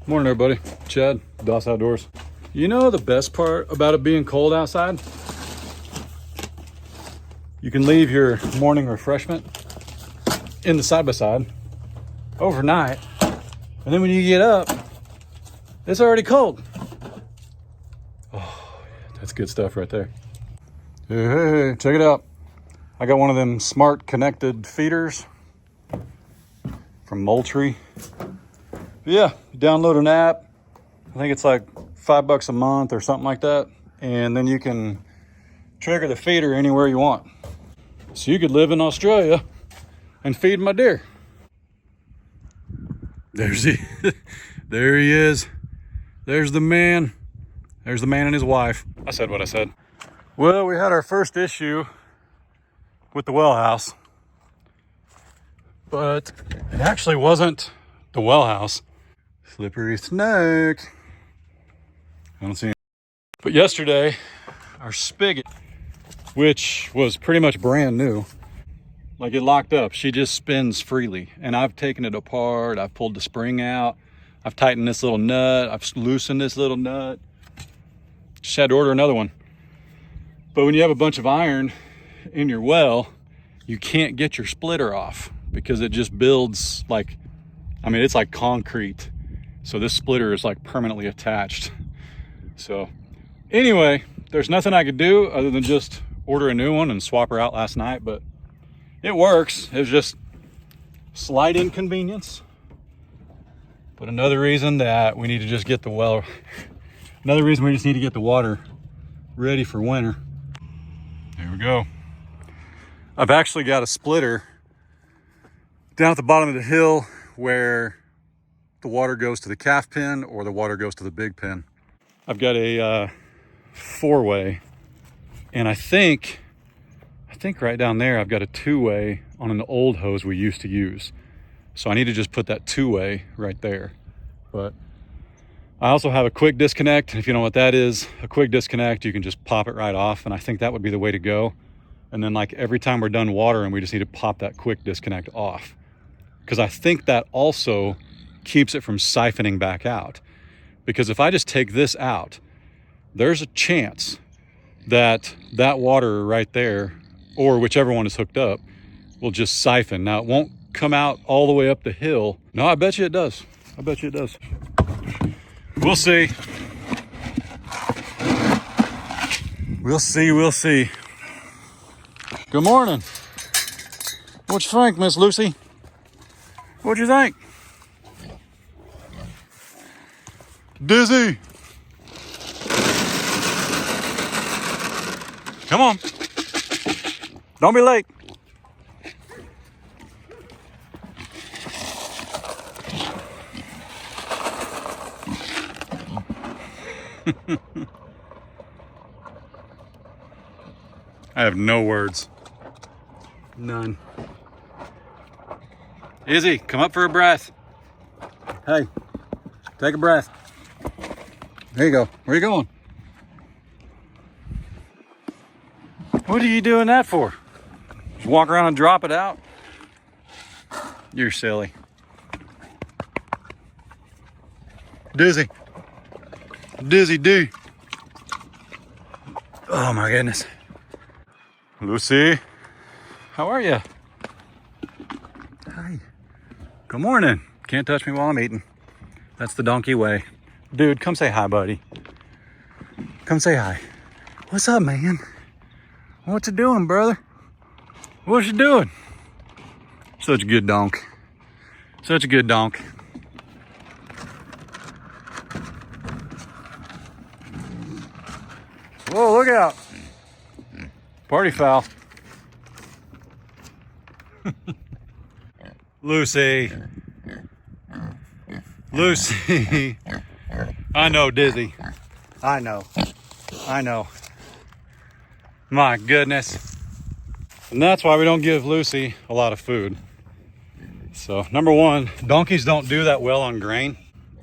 Morning, everybody. Chad, Doss Outdoors. You know the best part about it being cold outside? You can leave your morning refreshment in the side-by-side overnight, and then when you get up, it's already cold. Oh, that's good stuff right there. Hey, check it out. I got one of them smart connected feeders from Moultrie. Yeah, you download an app. I think it's like $5 a month or something like that. And then you can trigger the feeder anywhere you want. So you could live in Australia and feed my deer. There's he. There he is. There's the man. There's the man and his wife. I said what I said. Well, we had our first issue with the Wellhouse. But it actually wasn't the Wellhouse. Slippery snake. I don't see any. But yesterday, our spigot, which was pretty much brand new, like it locked up. She just spins freely. And I've taken it apart. I've pulled the spring out. I've tightened this little nut. I've loosened this little nut. Just had to order another one. But when you have a bunch of iron in your well, you can't get your splitter off because it just builds like, I mean, it's like concrete. So this splitter is like permanently attached. So anyway, there's nothing I could do other than just order a new one and swap her out last night, but it works. It was just slight inconvenience. But another reason that we need to just get the well, another reason we just need to get the water ready for winter. There we go. I've actually got a splitter down at the bottom of the hill where the water goes to the calf pen or the water goes to the big pen. I've got a 4-way, and I think right down there I've got a 2-way on an old hose we used to use. So I need to just put that 2-way right there. But I also have a quick disconnect. If you know what that is, a quick disconnect, you can just pop it right off, and I think that would be the way to go. And then like every time we're done watering, we just need to pop that quick disconnect off, because I think that also keeps it from siphoning back out. Because if I just take this out, there's a chance that that water right there, or whichever one is hooked up, will just siphon. Now it won't come out all the way up the hill. No, I bet you it does. I bet you it does. We'll see. We'll see, we'll see. Good morning. What you think, Miss Lucy? What'd you think? Dizzy. Come on. Don't be late. I have no words. None. Izzy, come up for a breath. Hey, take a breath. There you go. Where are you going? What are you doing that for? Just walk around and drop it out? You're silly. Dizzy. Dizzy do. Oh my goodness. Lucy, how are you? Hi. Good morning. Can't touch me while I'm eating. That's the donkey way. Dude, come say hi, buddy. Come say hi. What's up, man? What you doing, brother? What you doing? Such a good donk. Such a good donk. Whoa, look out. Party foul. Lucy. Lucy. I know, Dizzy. I know. I know. My goodness. And that's why we don't give Lucy a lot of food. So, number one, donkeys don't do that well on grain.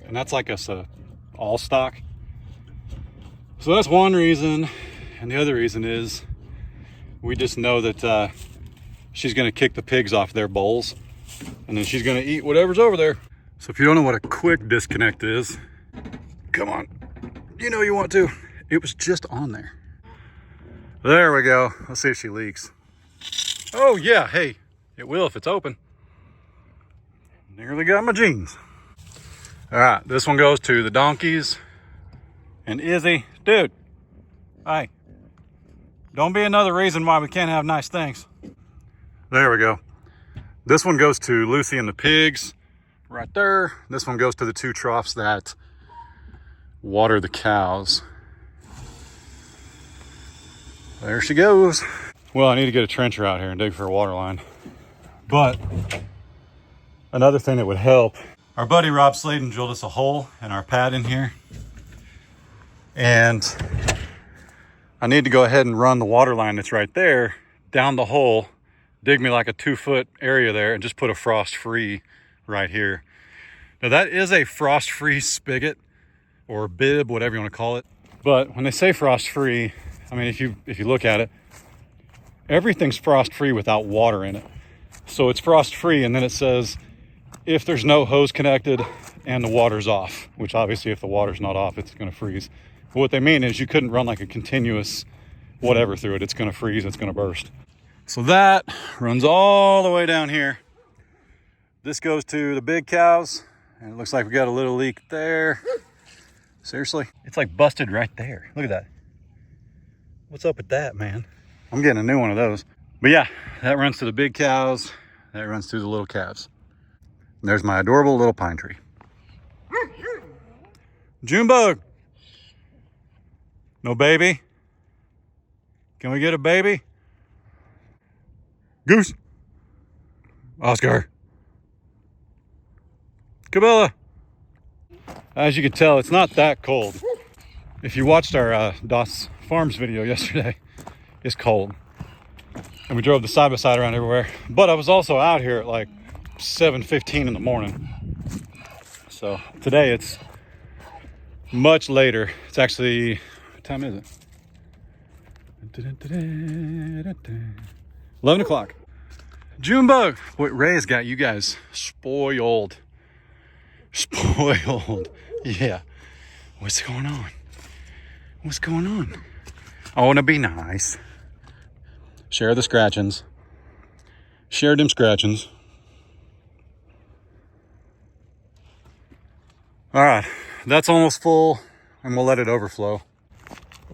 And that's like us all stock. So that's one reason. And the other reason is we just know that she's going to kick the pigs off their bowls. And then she's going to eat whatever's over there. So if you don't know what a quick disconnect is, come on, you know you want to. It was just on there. There we go. Let's see if she leaks. Oh yeah, hey, it will if it's open. Nearly got my jeans. All right, this one goes to the donkeys and Izzy. Dude, hey, don't be another reason why we can't have nice things. There we go. This one goes to Lucy and the pigs right there. This one goes to the 2 troughs that water the cows. There she goes. Well, I need to get a trencher out here and dig for a water line. But another thing that would help, our buddy Rob Sladen drilled us a hole in our pad in here. And I need to go ahead and run the water line that's right there down the hole, dig me like a 2-foot area there, and just put a frost-free right here. Now that is a frost-free spigot or bib, whatever you want to call it. But when they say frost-free, I mean, if you look at it, everything's frost-free without water in it. So it's frost-free, and then it says if there's no hose connected and the water's off, which obviously if the water's not off, it's going to freeze. But what they mean is you couldn't run like a continuous whatever through it. It's going to freeze, it's going to burst. So that runs all the way down here. This goes to the big cows, and it looks like we got a little leak there. Seriously, it's like busted right there. Look at that. What's up with that, man? I'm getting a new one of those. But yeah, that runs to the big cows. That runs to the little calves. And there's my adorable little pine tree. Junebug. No baby? Can we get a baby? Goose. Oscar. Cabela. As you can tell, it's not that cold. If you watched our Doss Farms video yesterday, it's cold. And we drove the side-by-side around everywhere. But I was also out here at like 7:15 in the morning. So today it's much later. It's actually, what time is it? 11 o'clock. Junebug. Boy, Ray has got you guys spoiled. Spoiled. Yeah. What's going on? What's going on? I want to be nice. Share the scratchings. Share them scratchings. All right, that's almost full, and we'll let it overflow.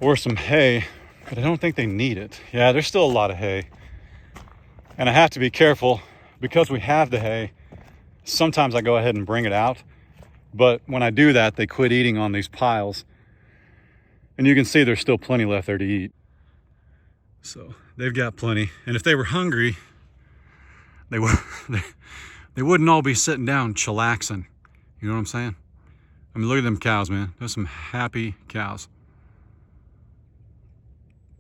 Or some hay, but I don't think they need it. Yeah, there's still a lot of hay. And I have to be careful because we have the hay. Sometimes I go ahead and bring it out, but when I do that, they quit eating on these piles. And you can see there's still plenty left there to eat. So they've got plenty. And if they were hungry, they wouldn't all be sitting down chillaxing. You know what I'm saying? I mean, look at them cows, man. There's some happy cows.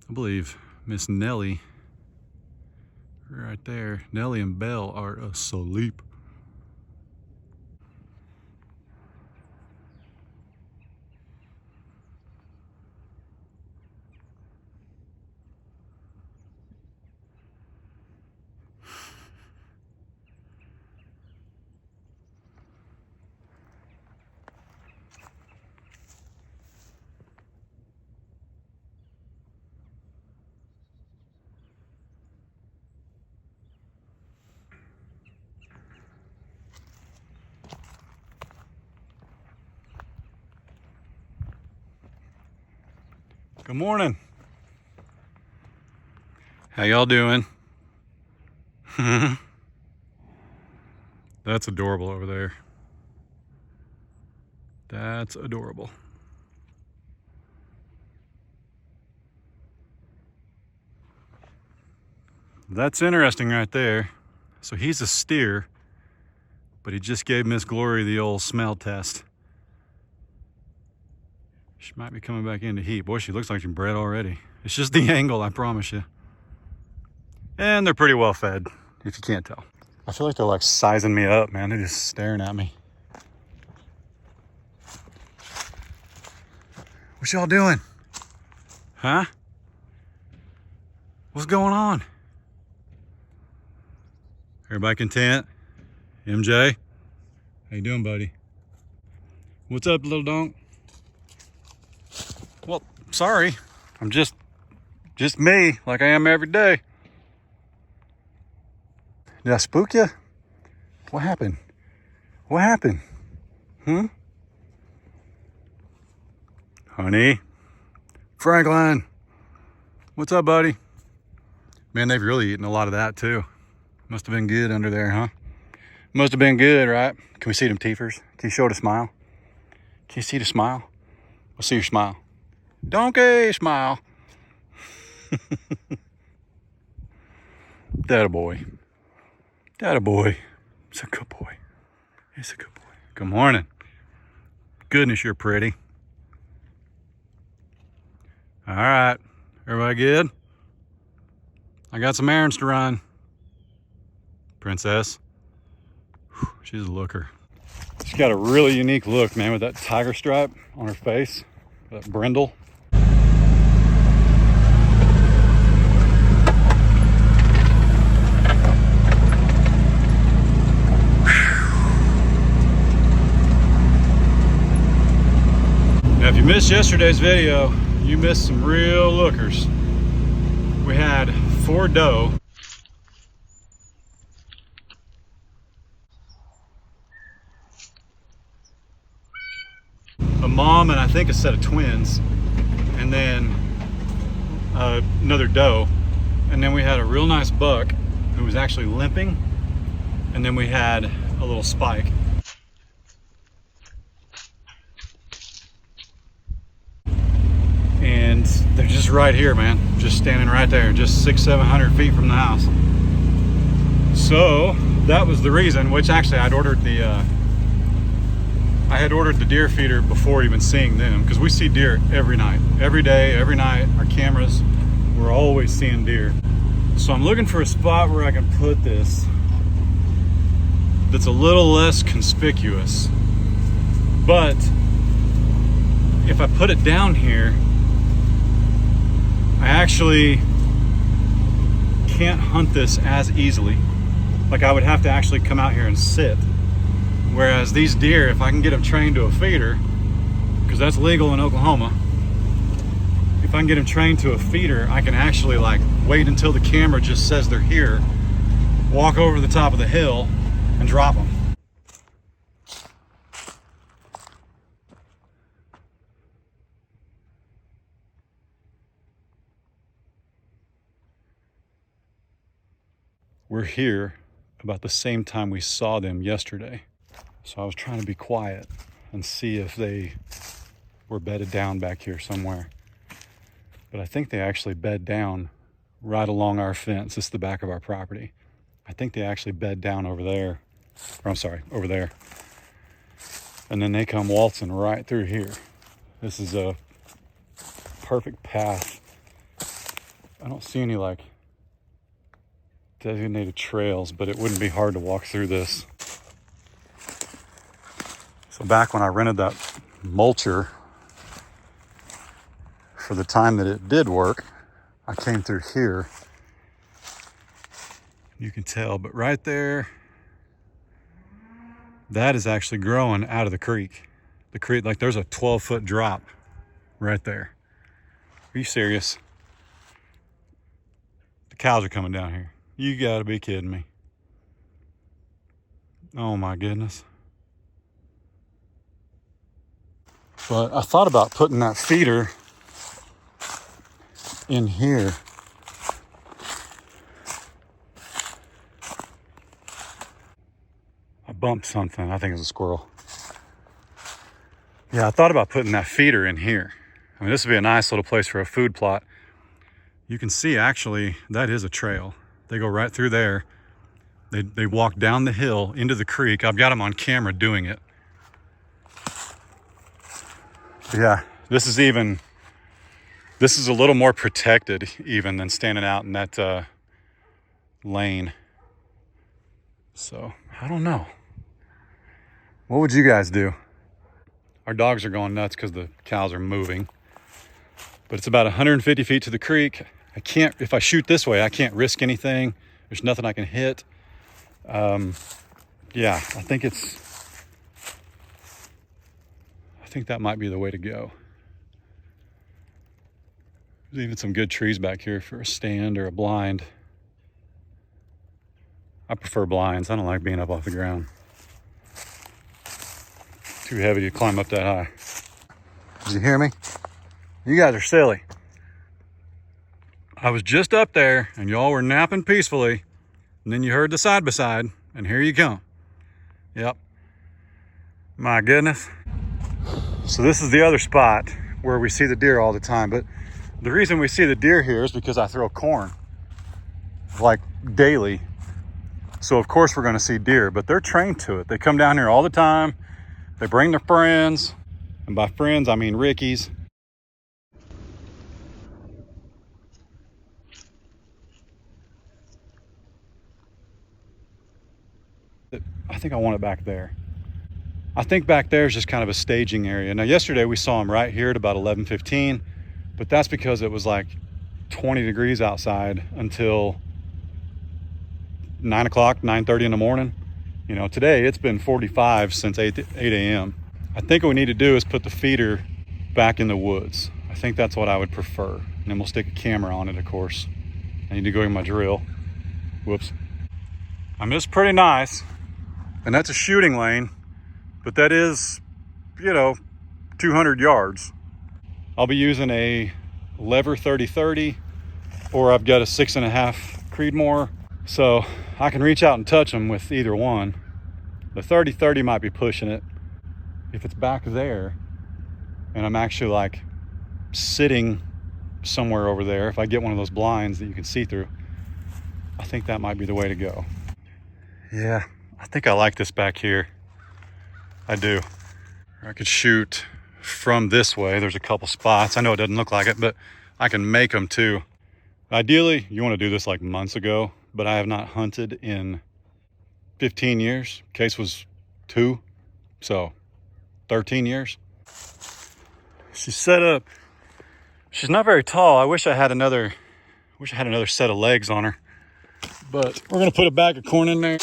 I believe Miss Nellie, right there, Nellie and Belle are asleep. Good morning. How y'all doing? That's adorable over there. That's adorable. That's interesting right there. So he's a steer, but he just gave Miss Glory the old smell test. She might be coming back into heat. Boy, she looks like she's bred already. It's just the angle, I promise you. And they're pretty well fed, if you can't tell. I feel like they're like sizing me up, man. They're just staring at me. What y'all doing? Huh? What's going on? Everybody content? MJ? How you doing, buddy? What's up, little donk? Well, sorry. I'm just me, like I am every day. Did I spook you? What happened? What happened? Honey? Franklin? What's up, buddy? Man, they've really eaten a lot of that, too. Must have been good under there, huh? Must have been good, right? Can we see them teethers? Can you show the smile? Can you see the smile? Let's see your smile. Donkey smile. That a boy. That a boy. It's a good boy. It's a good boy. Good morning. Goodness, you're pretty. All right. Everybody good? I got some errands to run. Princess. Whew, she's a looker. She's got a really unique look, man, with that tiger stripe on her face. That brindle. Now, if you missed yesterday's video, you missed some real lookers. We had 4 doe. A mom and I think a set of twins, and then another doe, and then we had a real nice buck who was actually limping, and then we had a little spike. And they're just right here, man, just standing right there, just 600-700 feet from the house. So that was the reason, which actually I had ordered the deer feeder before even seeing them, because we see deer every night, every day, every night. Our cameras, we're always seeing deer. So I'm looking for a spot where I can put this that's a little less conspicuous. But if I put it down here, I actually can't hunt this as easily. Like, I would have to actually come out here and sit. Whereas these deer, if I can get them trained to a feeder, because that's legal in Oklahoma, if I can get them trained to a feeder, I can actually like wait until the camera just says they're here, walk over the top of the hill and drop them. We're here about the same time we saw them yesterday. So I was trying to be quiet and see if they were bedded down back here somewhere. But I think they actually bed down right along our fence. This is the back of our property. I think they actually bed down over there. Or I'm sorry, over there. And then they come waltzing right through here. This is a perfect path. I don't see any like designated trails, but it wouldn't be hard to walk through this. So back when I rented that mulcher, for the time that it did work, I came through here. You can tell, but right there, that is actually growing out of the creek. The creek, like there's a 12-foot drop right there. Are you serious? The cows are coming down here. You gotta be kidding me. Oh my goodness. But I thought about putting that feeder in here. I bumped something. I think it was a squirrel. Yeah, I thought about putting that feeder in here. I mean, this would be a nice little place for a food plot. You can see actually that is a trail. They go right through there. They walk down the hill into the creek. I've got them on camera doing it. Yeah, this is a little more protected even than standing out in that lane. So, I don't know. What would you guys do? Our dogs are going nuts because the cows are moving. But it's about 150 feet to the creek. I can't, if I shoot this way, I can't risk anything. There's nothing I can hit. Yeah, I think it's think that might be the way to go. There's even some good trees back here for a stand or a blind. I prefer blinds. I don't like being up off the ground. Too heavy to climb up that high. Did you hear me? You guys are silly. I was just up there and y'all were napping peacefully, and then you heard the side by side, and here you come. Yep. My goodness. So this is the other spot where we see the deer all the time, but the reason we see the deer here is because I throw corn like daily. So of course we're gonna see deer, but they're trained to it. They come down here all the time. They bring their friends, and by friends, I mean Rickies. I think I want it back there. I think back there is just kind of a staging area. Now yesterday we saw them right here at about 11:15, but that's because it was like 20 degrees outside until 9 o'clock, 9:30 in the morning. You know, today it's been 45 since 8 a.m. I think what we need to do is put the feeder back in the woods. I think that's what I would prefer. And then we'll stick a camera on it, of course. I need to go get my drill. Whoops. I mean, it's pretty nice. And that's a shooting lane, but that is, 200 yards. I'll be using a lever 30-30, or I've got a 6.5 Creedmoor. So I can reach out and touch them with either one. The 30-30 might be pushing it. If it's back there and I'm actually like sitting somewhere over there, if I get one of those blinds that you can see through, I think that might be the way to go. Yeah, I think I like this back here. I do. I could shoot from this way. There's a couple spots. I know it doesn't look like it, but I can make them too. Ideally, you want to do this like months ago, but I have not hunted in 15 years. Case was 2, so 13 years. She's set up. She's not very tall. I wish I had another set of legs on her, but we're gonna put a bag of corn in there.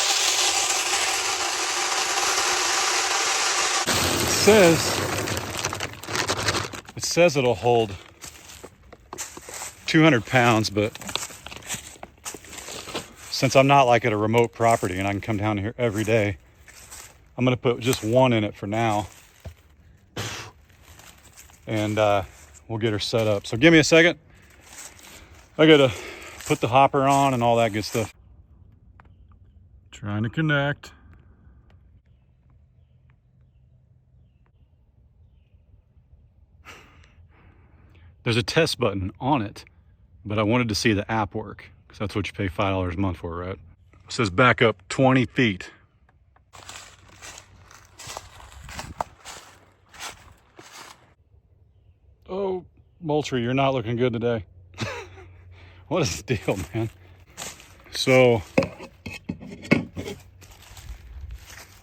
It says it'll hold 200 pounds, but since I'm not like at a remote property and I can come down here every day, I'm gonna put just one in it for now, and we'll get her set up. So give me a second. I gotta put the hopper on and all that good stuff. Trying to connect. There's a test button on it, but I wanted to see the app work, because that's what you pay $5 a month for, right? It says back up 20 feet. Oh, Moultrie, you're not looking good today. What is the deal, man? So,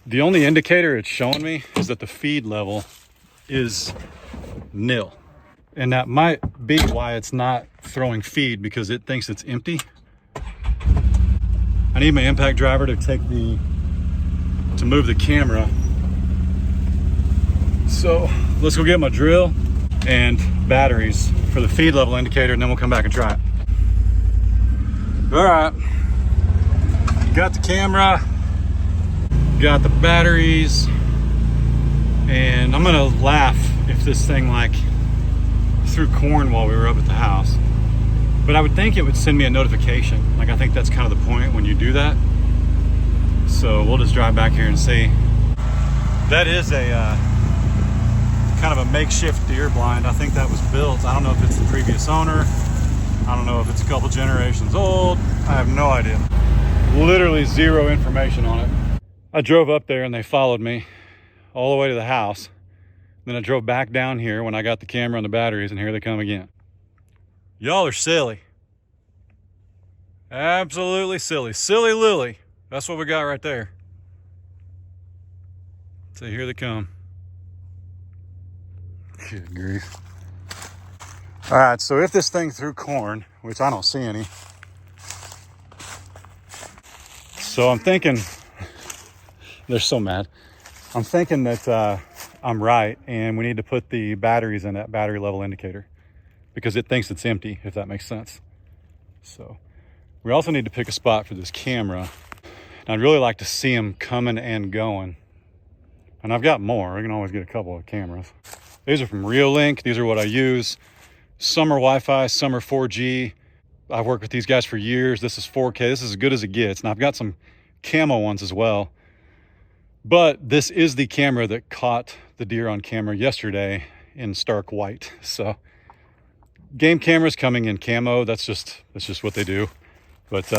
the only indicator it's showing me is that the feed level is nil. And that might be why it's not throwing feed, because it thinks it's empty. I need my impact driver to move the camera. So let's go get my drill and batteries for the feed level indicator, and then we'll come back and try it. All right, got the camera, got the batteries, and I'm gonna laugh if this thing threw corn while we were up at the house. But I would think it would send me a notification. I think that's kind of the point when you do that. So we'll just drive back here and see. That is a kind of a makeshift deer blind. I think that was built. I don't know if it's the previous owner. I don't know if it's a couple generations old. I have no idea. Literally zero information on it. I drove up there and they followed me all the way to the house. Then I drove back down here when I got the camera and the batteries, and here they come again. Y'all are silly. Absolutely silly. Silly Lily. That's what we got right there. So here they come. Good grief. All right, so if this thing threw corn, which I don't see any. So I'm thinking, they're so mad. I'm thinking that I'm right, and we need to put the batteries in that battery level indicator because it thinks it's empty, if that makes sense. So we also need to pick a spot for this camera. And I'd really like to see them coming and going. And I've got more. I can always get a couple of cameras. These are from Reolink. These are what I use. Some are Wi-Fi, some are 4G. I've worked with these guys for years. This is 4K. This is as good as it gets. And I've got some camo ones as well. But this is the camera that caught the deer on camera yesterday in stark white. So game cameras coming in camo. That's just what they do. But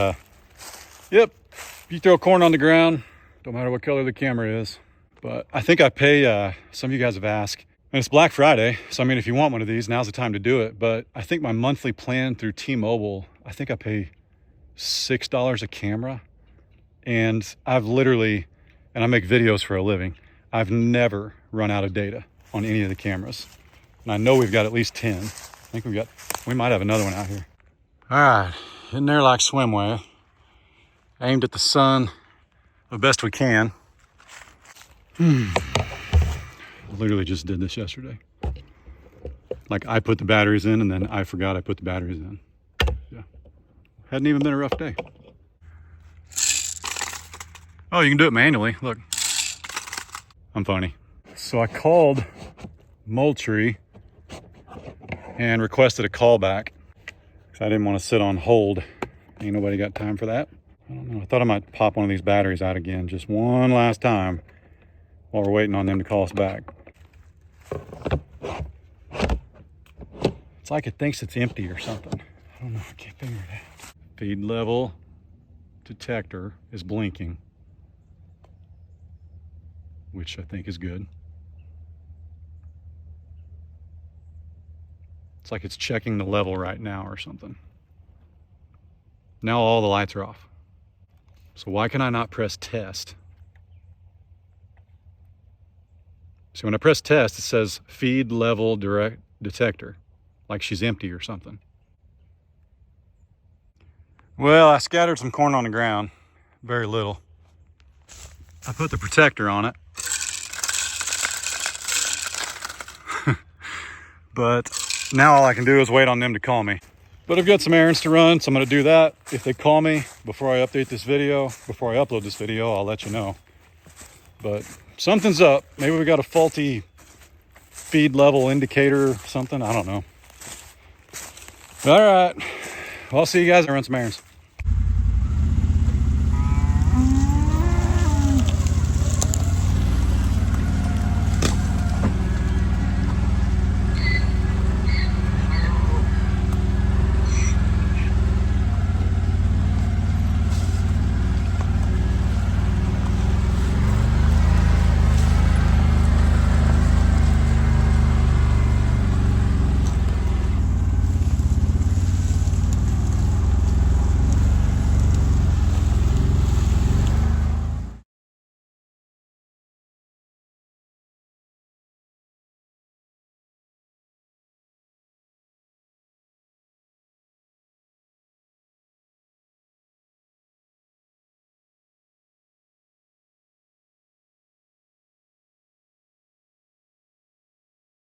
yep, if you throw corn on the ground, don't matter what color the camera is. But I think I pay, some of you guys have asked, and it's Black Friday. So I mean, if you want one of these, now's the time to do it. But I think my monthly plan through T-Mobile, I think I pay $6 a camera. And I've literally, and I make videos for a living, I've never run out of data on any of the cameras. And I know we've got at least 10. I think we might have another one out here. All right, in there like swimwear. Aimed at the sun the best we can. Literally just did this yesterday. Like I put the batteries in and then I forgot I put the batteries in. Yeah, hadn't even been a rough day. Oh, you can do it manually. Look, I'm funny. So I called Moultrie and requested a callback because I didn't want to sit on hold. Ain't nobody got time for that. I don't know. I thought I might pop one of these batteries out again just one last time while we're waiting on them to call us back. It's like it thinks it's empty or something. I don't know. I can't figure it out. Feed level detector is blinking, which I think is good. It's like it's checking the level right now or something. Now all the lights are off. So why can I not press test? So when I press test, it says feed level direct detector, like she's empty or something. Well, I scattered some corn on the ground, very little. I put the protector on it. But now all I can do is wait on them to call me. But I've got some errands to run, so I'm gonna do that. If they call me before I update this video, before I upload this video, I'll let you know. But something's up. Maybe we got a faulty feed level indicator or something. I don't know. All right. Well, I'll see you guys. I run some errands.